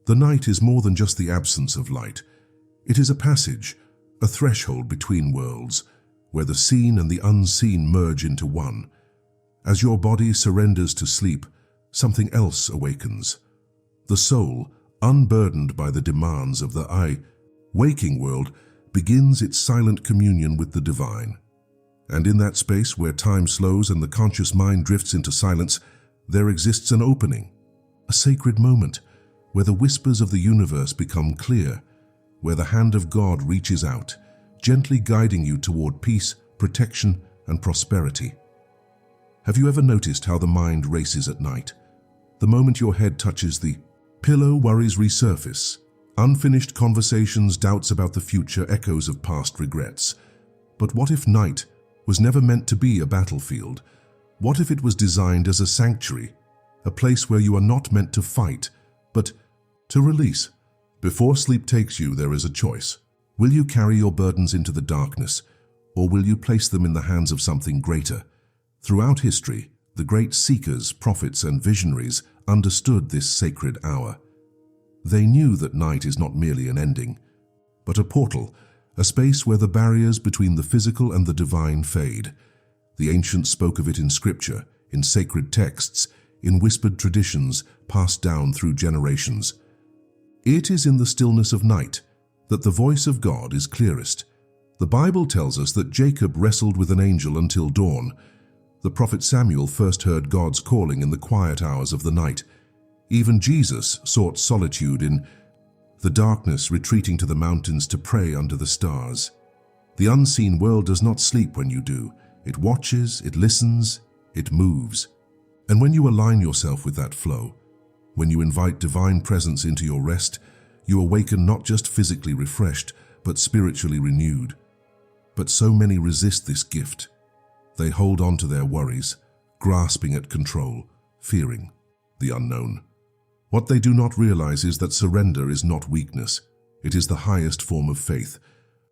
The night is more than just the absence of light. It is a passage, a threshold between worlds, where the seen and the unseen merge into one. As your body surrenders to sleep, something else awakens. The soul, unburdened by the demands of the waking world, begins its silent communion with the divine. And in that space where time slows and the conscious mind drifts into silence, there exists an opening, a sacred moment, where the whispers of the universe become clear, where the hand of God reaches out, gently guiding you toward peace, protection, and prosperity. Have you ever noticed how the mind races at night? The moment your head touches the pillow, worries resurface. Unfinished conversations, doubts about the future, echoes of past regrets. But what if night was never meant to be a battlefield? What if it was designed as a sanctuary, a place where you are not meant to fight, but to release? Before sleep takes you, there is a choice. Will you carry your burdens into the darkness, or will you place them in the hands of something greater? Throughout history, the great seekers, prophets, and visionaries understood this sacred hour. They knew that night is not merely an ending, but a portal, a space where the barriers between the physical and the divine fade. The ancients spoke of it in scripture, in sacred texts, in whispered traditions passed down through generations. It is in the stillness of night that the voice of God is clearest. The Bible tells us that Jacob wrestled with an angel until dawn. The prophet Samuel first heard God's calling in the quiet hours of the night. Even Jesus sought solitude in the darkness, retreating to the mountains to pray under the stars. The unseen world does not sleep when you do. It watches, it listens, it moves. And when you align yourself with that flow, when you invite divine presence into your rest, you awaken not just physically refreshed, but spiritually renewed. But so many resist this gift. They hold on to their worries, grasping at control, fearing the unknown. What they do not realize is that surrender is not weakness. It is the highest form of faith.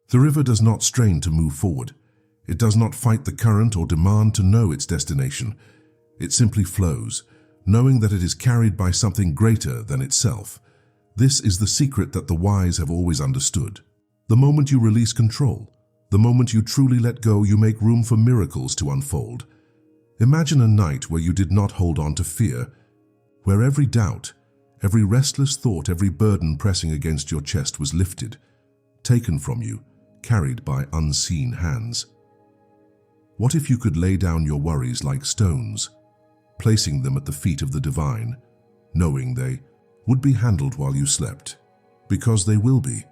The river does not strain to move forward. It does not fight the current or demand to know its destination. It simply flows, knowing that it is carried by something greater than itself. This is the secret that the wise have always understood. The moment you release control, the moment you truly let go, you make room for miracles to unfold. Imagine a night where you did not hold on to fear, where every doubt, every restless thought, every burden pressing against your chest was lifted, taken from you, carried by unseen hands. What if you could lay down your worries like stones, placing them at the feet of the divine, knowing they would be handled while you slept? Because they will be.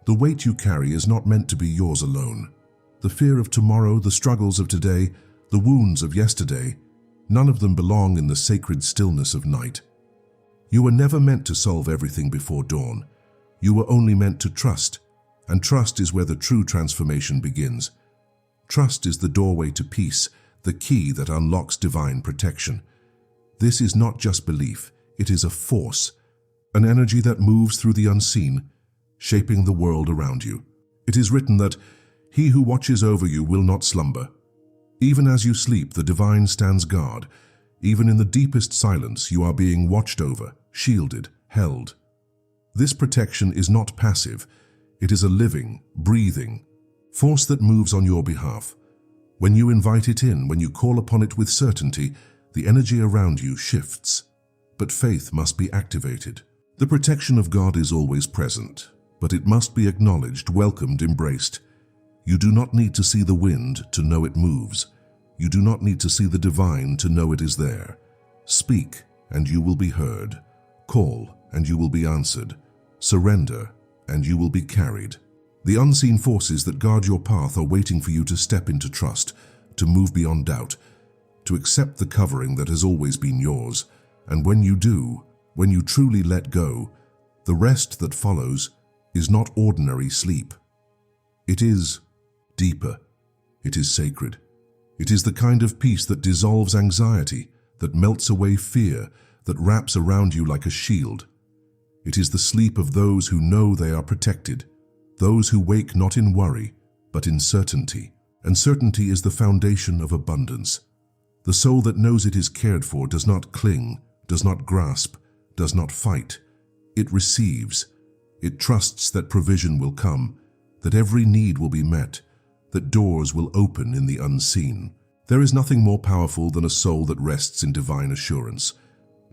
The weight you carry is not meant to be yours alone. The fear of tomorrow, the struggles of today, the wounds of yesterday, none of them belong in the sacred stillness of night. You were never meant to solve everything before dawn. You were only meant to trust, and trust is where the true transformation begins. Trust is the doorway to peace, the key that unlocks divine protection. This is not just belief, it is a force, an energy that moves through the unseen, shaping the world around you. It is written that he who watches over you will not slumber. Even as you sleep, the divine stands guard. Even in the deepest silence, you are being watched over, shielded, held. This protection is not passive. It is a living, breathing force that moves on your behalf. When you invite it in, when you call upon it with certainty, the energy around you shifts. But faith must be activated. The protection of God is always present, but it must be acknowledged, welcomed, embraced. You do not need to see the wind to know it moves. You do not need to see the divine to know it is there. Speak, and you will be heard. Call, and you will be answered. Surrender, and you will be carried. The unseen forces that guard your path are waiting for you to step into trust, to move beyond doubt, to accept the covering that has always been yours. And when you do, when you truly let go, the rest that follows is not ordinary sleep. It is deeper. It is sacred. It is the kind of peace that dissolves anxiety, that melts away fear, that wraps around you like a shield. It is the sleep of those who know they are protected, those who wake not in worry, but in certainty. And certainty is the foundation of abundance. The soul that knows it is cared for does not cling, does not grasp, does not fight. It receives. It trusts that provision will come, that every need will be met, that doors will open in the unseen. There is nothing more powerful than a soul that rests in divine assurance.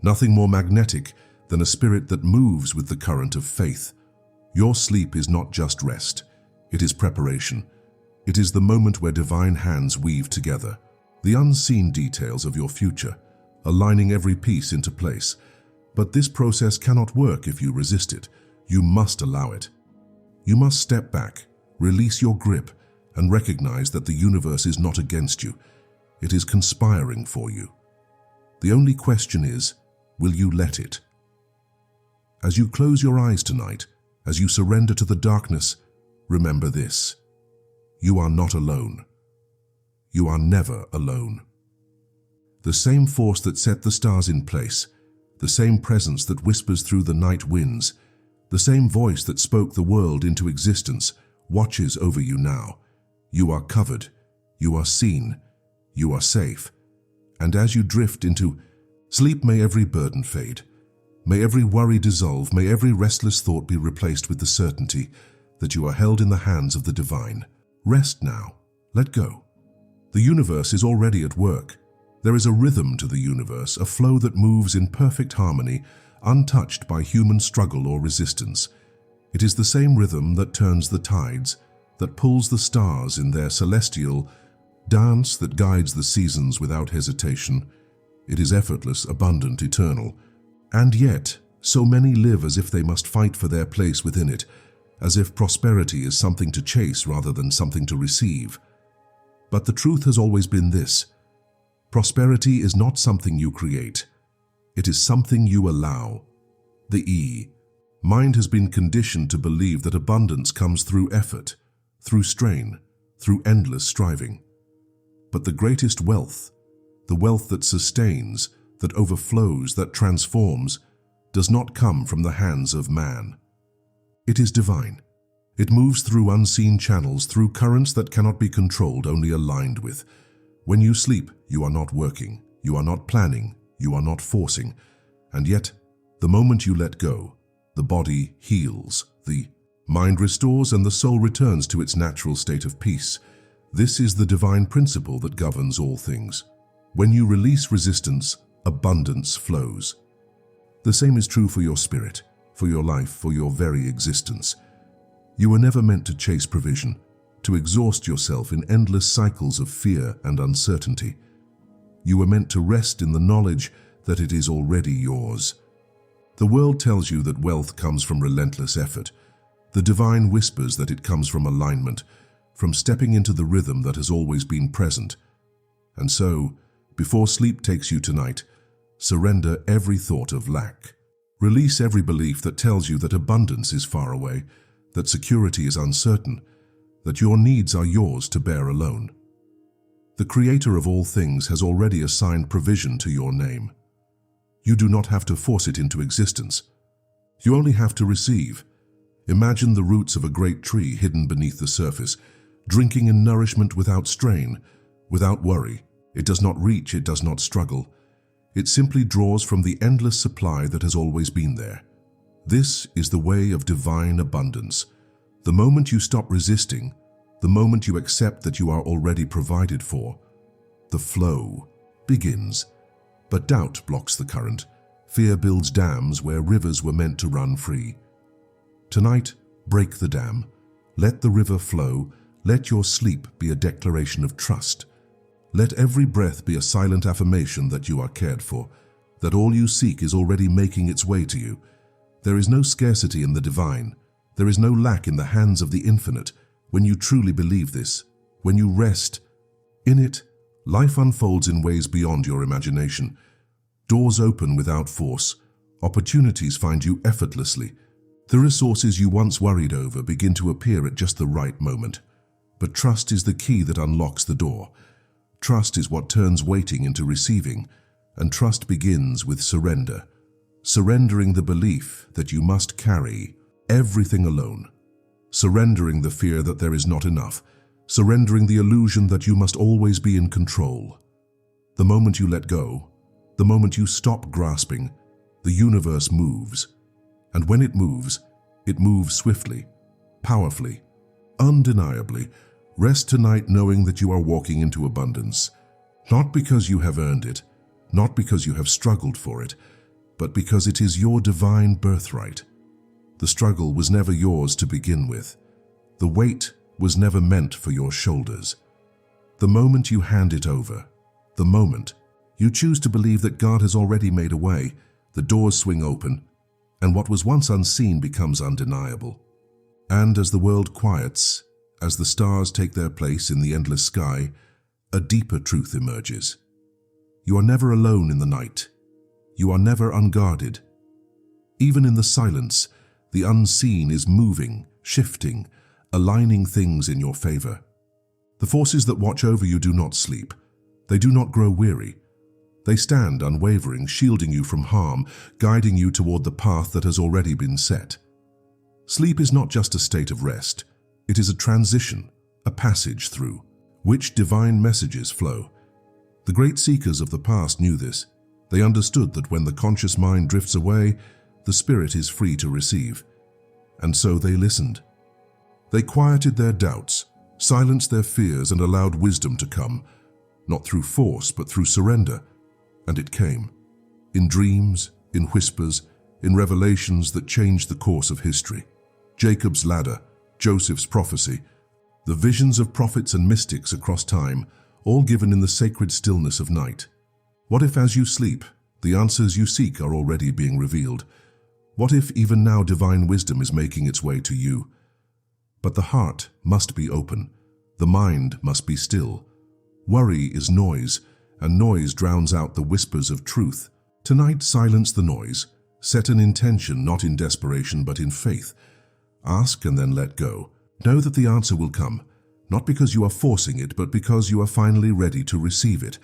Nothing more magnetic than a spirit that moves with the current of faith. Your sleep is not just rest. It is preparation. It is the moment where divine hands weave together the unseen details of your future, aligning every piece into place. But this process cannot work if you resist it. You must allow it. You must step back, release your grip, and recognize that the universe is not against you. It is conspiring for you. The only question is, will you let it? As you close your eyes tonight, as you surrender to the darkness, remember this: you are not alone. You are never alone. The same force that set the stars in place, the same presence that whispers through the night winds, the same voice that spoke the world into existence, watches over you now. You are covered, you are seen, you are safe. And as you drift into sleep, may every burden fade. May every worry dissolve. May every restless thought be replaced with the certainty that you are held in the hands of the divine. Rest now. Let go. The universe is already at work. There is a rhythm to the universe, a flow that moves in perfect harmony, untouched by human struggle or resistance. It is the same rhythm that turns the tides, that pulls the stars in their celestial dance, that guides the seasons without hesitation. It is effortless, abundant, eternal. And yet, so many live as if they must fight for their place within it, as if prosperity is something to chase rather than something to receive. But the truth has always been this: prosperity is not something you create. It is something you allow. The mind has been conditioned to believe that abundance comes through effort, through strain, through endless striving. But the greatest wealth, the wealth that sustains, that overflows, that transforms, does not come from the hands of man. It is divine. It moves through unseen channels, through currents that cannot be controlled, only aligned with. When you sleep, you are not working, you are not planning, you are not forcing. And yet, the moment you let go, the body heals, the mind restores, and the soul returns to its natural state of peace. This is the divine principle that governs all things. When you release resistance, abundance flows. The same is true for your spirit, for your life, for your very existence. You were never meant to chase provision, to exhaust yourself in endless cycles of fear and uncertainty. You were meant to rest in the knowledge that it is already yours. The world tells you that wealth comes from relentless effort. The divine whispers that it comes from alignment, from stepping into the rhythm that has always been present. And so, before sleep takes you tonight, surrender every thought of lack. Release every belief that tells you that abundance is far away, that security is uncertain, that your needs are yours to bear alone. The Creator of all things has already assigned provision to your name. You do not have to force it into existence. You only have to receive. Imagine the roots of a great tree hidden beneath the surface, drinking in nourishment without strain, without worry. It does not reach, it does not struggle. It simply draws from the endless supply that has always been there. This is the way of divine abundance. The moment you stop resisting, the moment you accept that you are already provided for, the flow begins. But doubt blocks the current. Fear builds dams where rivers were meant to run free. Tonight, break the dam. Let the river flow. Let your sleep be a declaration of trust. Let every breath be a silent affirmation that you are cared for, that all you seek is already making its way to you. There is no scarcity in the divine. There is no lack in the hands of the infinite. When you truly believe this, when you rest in it, life unfolds in ways beyond your imagination. Doors open without force. Opportunities find you effortlessly. The resources you once worried over begin to appear at just the right moment. But trust is the key that unlocks the door. Trust is what turns waiting into receiving, and trust begins with surrender. Surrendering the belief that you must carry everything alone. Surrendering the fear that there is not enough. Surrendering the illusion that you must always be in control. The moment you let go, the moment you stop grasping, the universe moves. And when it moves swiftly, powerfully, undeniably. Rest tonight knowing that you are walking into abundance, not because you have earned it, not because you have struggled for it, but because it is your divine birthright. The struggle was never yours to begin with. The weight was never meant for your shoulders. The moment you hand it over, the moment you choose to believe that God has already made a way, the doors swing open, and what was once unseen becomes undeniable. And as the world quiets, as the stars take their place in the endless sky, a deeper truth emerges. You are never alone in the night. You are never unguarded. Even in the silence, the unseen is moving, shifting, aligning things in your favor. The forces that watch over you do not sleep. They do not grow weary. They stand unwavering, shielding you from harm, guiding you toward the path that has already been set. Sleep is not just a state of rest. It is a transition, a passage through which divine messages flow. The great seekers of the past knew this. They understood that when the conscious mind drifts away, the spirit is free to receive. And so they listened. They quieted their doubts, silenced their fears, and allowed wisdom to come, not through force, but through surrender. And it came, in dreams, in whispers, in revelations that changed the course of history. Jacob's ladder, Joseph's prophecy, the visions of prophets and mystics across time, all given in the sacred stillness of night. What if as you sleep, the answers you seek are already being revealed? What if even now divine wisdom is making its way to you? But the heart must be open. The mind must be still. Worry is noise, and noise drowns out the whispers of truth. Tonight, silence the noise. Set an intention, not in desperation, but in faith. Ask and then let go. Know that the answer will come, not because you are forcing it, but because you are finally ready to receive it.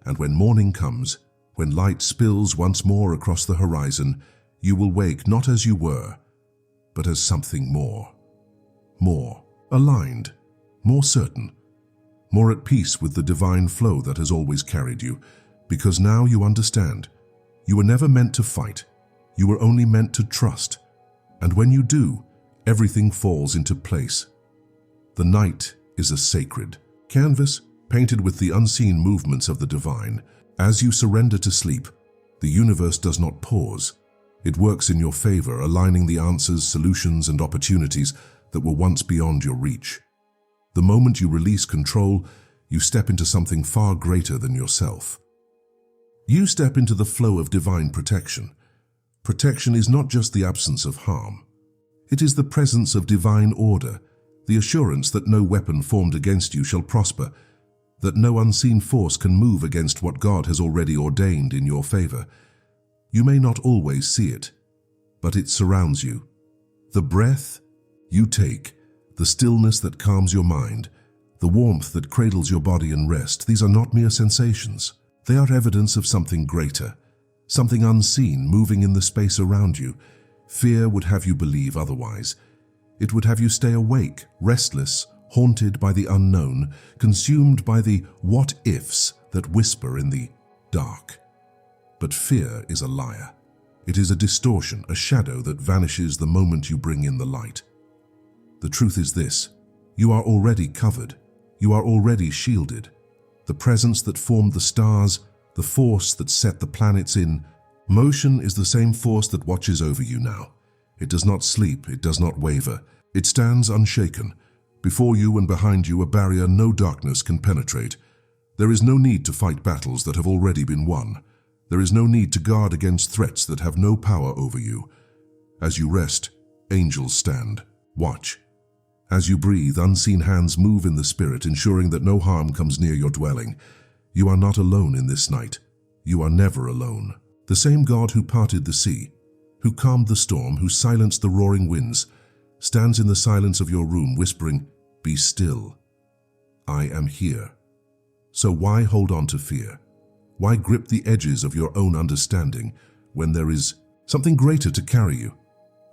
And when morning comes, when light spills once more across the horizon, you will wake not as you were, but as something more. More aligned, more certain, more at peace with the divine flow that has always carried you, because now you understand. You were never meant to fight. You were only meant to trust. And when you do, everything falls into place. The night is a sacred canvas painted with the unseen movements of the divine. As you surrender to sleep, the universe does not pause. It works in your favor, aligning the answers, solutions, and opportunities that were once beyond your reach. The moment you release control, you step into something far greater than yourself. You step into the flow of divine protection. Protection is not just the absence of harm. It is the presence of divine order, the assurance that no weapon formed against you shall prosper, that no unseen force can move against what God has already ordained in your favor. You may not always see it, but it surrounds you. The breath you take, the stillness that calms your mind, the warmth that cradles your body in rest, these are not mere sensations. They are evidence of something greater, something unseen moving in the space around you. Fear would have you believe otherwise. It would have you stay awake, restless, haunted by the unknown, consumed by the what-ifs that whisper in the dark. But fear is a liar. It is a distortion, a shadow that vanishes the moment you bring in the light. The truth is this: you are already covered. You are already shielded. The presence that formed the stars, the force that set the planets in motion is the same force that watches over you now. It does not sleep, it does not waver. It stands unshaken. Before you and behind you a barrier no darkness can penetrate. There is no need to fight battles that have already been won. There is no need to guard against threats that have no power over you. As you rest, angels stand. Watch. As you breathe, unseen hands move in the spirit, ensuring that no harm comes near your dwelling. You are not alone in this night. You are never alone. The same God who parted the sea, who calmed the storm, who silenced the roaring winds, stands in the silence of your room whispering, "Be still. I am here." So why hold on to fear? Why grip the edges of your own understanding when there is something greater to carry you?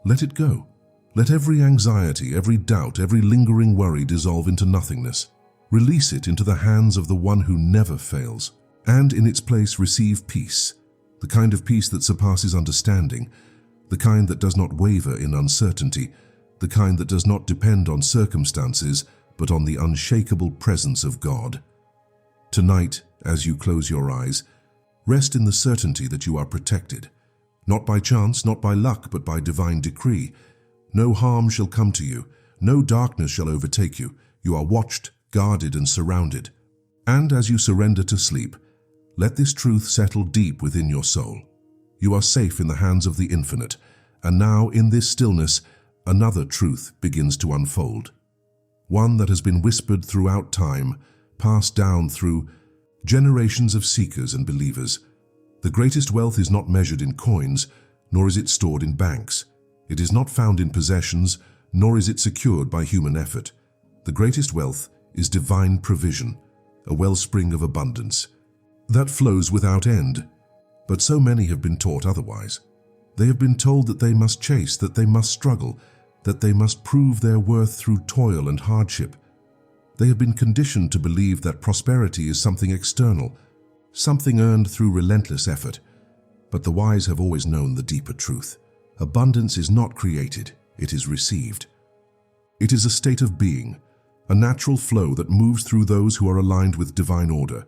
Let it go. Let every anxiety, every doubt, every lingering worry dissolve into nothingness. Release it into the hands of the one who never fails, and in its place receive peace, the kind of peace that surpasses understanding, the kind that does not waver in uncertainty, the kind that does not depend on circumstances, but on the unshakable presence of God. Tonight, as you close your eyes, rest in the certainty that you are protected, not by chance, not by luck, but by divine decree. No harm shall come to you, no darkness shall overtake you. You are watched, guarded, and surrounded. And as you surrender to sleep, let this truth settle deep within your soul. You are safe in the hands of the infinite, and now in this stillness, another truth begins to unfold. One that has been whispered throughout time, passed down through generations of seekers and believers. The greatest wealth is not measured in coins, nor is it stored in banks. It is not found in possessions, nor is it secured by human effort. The greatest wealth is divine provision, a wellspring of abundance that flows without end. But so many have been taught otherwise. They have been told that they must chase, that they must struggle, that they must prove their worth through toil and hardship. They have been conditioned to believe that prosperity is something external, something earned through relentless effort. But the wise have always known the deeper truth. Abundance is not created, it is received. It is a state of being, a natural flow that moves through those who are aligned with divine order.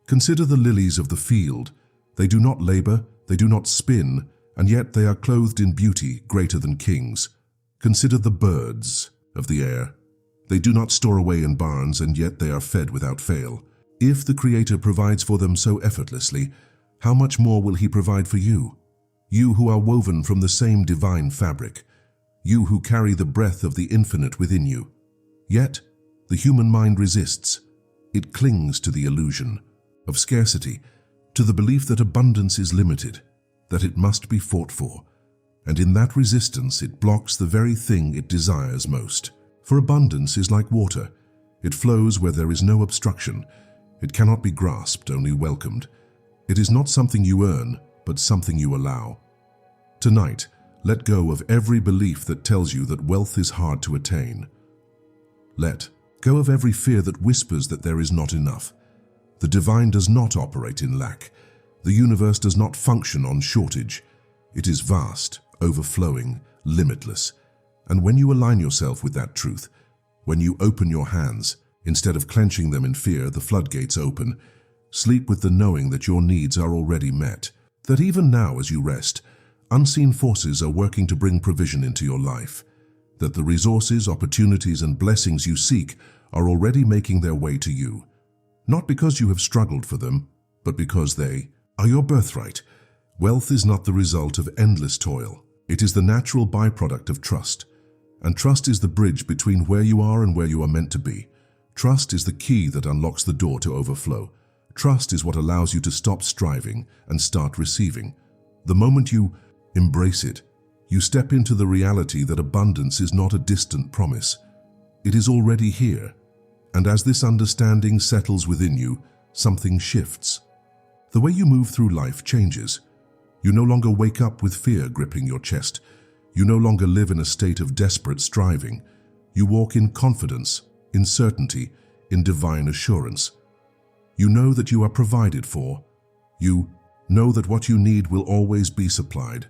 Consider the lilies of the field. They do not labor, they do not spin, and yet they are clothed in beauty greater than kings. Consider the birds of the air. They do not store away in barns, and yet they are fed without fail. If the Creator provides for them so effortlessly, how much more will He provide for you? You who are woven from the same divine fabric. You who carry the breath of the infinite within you. Yet, the human mind resists. It clings to the illusion of scarcity, to the belief that abundance is limited, that it must be fought for. And in that resistance, it blocks the very thing it desires most. For abundance is like water. It flows where there is no obstruction. It cannot be grasped, only welcomed. It is not something you earn, but something you allow. Tonight, let go of every belief that tells you that wealth is hard to attain. Let go of every fear that whispers that there is not enough. The divine does not operate in lack. The universe does not function on shortage. It is vast, overflowing, limitless. And when you align yourself with that truth, when you open your hands, instead of clenching them in fear, the floodgates open. Sleep with the knowing that your needs are already met, that even now as you rest, unseen forces are working to bring provision into your life, that the resources, opportunities, and blessings you seek are already making their way to you. Not because you have struggled for them, but because they are your birthright. Wealth is not the result of endless toil. It is the natural byproduct of trust. And trust is the bridge between where you are and where you are meant to be. Trust is the key that unlocks the door to overflow. Trust is what allows you to stop striving and start receiving. The moment you embrace it, you step into the reality that abundance is not a distant promise. It is already here. And as this understanding settles within you, something shifts. The way you move through life changes. You no longer wake up with fear gripping your chest. You no longer live in a state of desperate striving. You walk in confidence, in certainty, in divine assurance. You know that you are provided for. You know that what you need will always be supplied.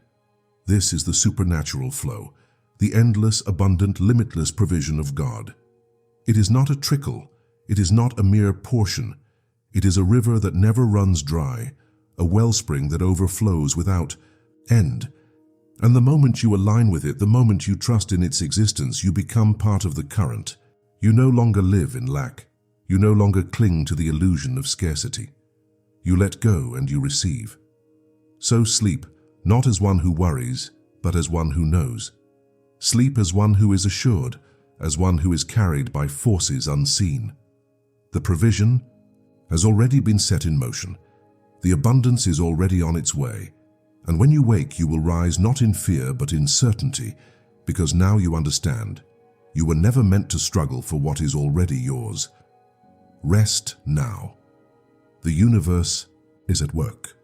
This is the supernatural flow, the endless, abundant, limitless provision of God. It is not a trickle. It is not a mere portion. It is a river that never runs dry, a wellspring that overflows without end. And the moment you align with it, the moment you trust in its existence, you become part of the current. You no longer live in lack. You no longer cling to the illusion of scarcity. You let go and you receive. So sleep, not as one who worries, but as one who knows. Sleep as one who is assured, as one who is carried by forces unseen. The provision has already been set in motion. The abundance is already on its way. And when you wake, you will rise not in fear, but in certainty, because now you understand. You were never meant to struggle for what is already yours. Rest now. The universe is at work.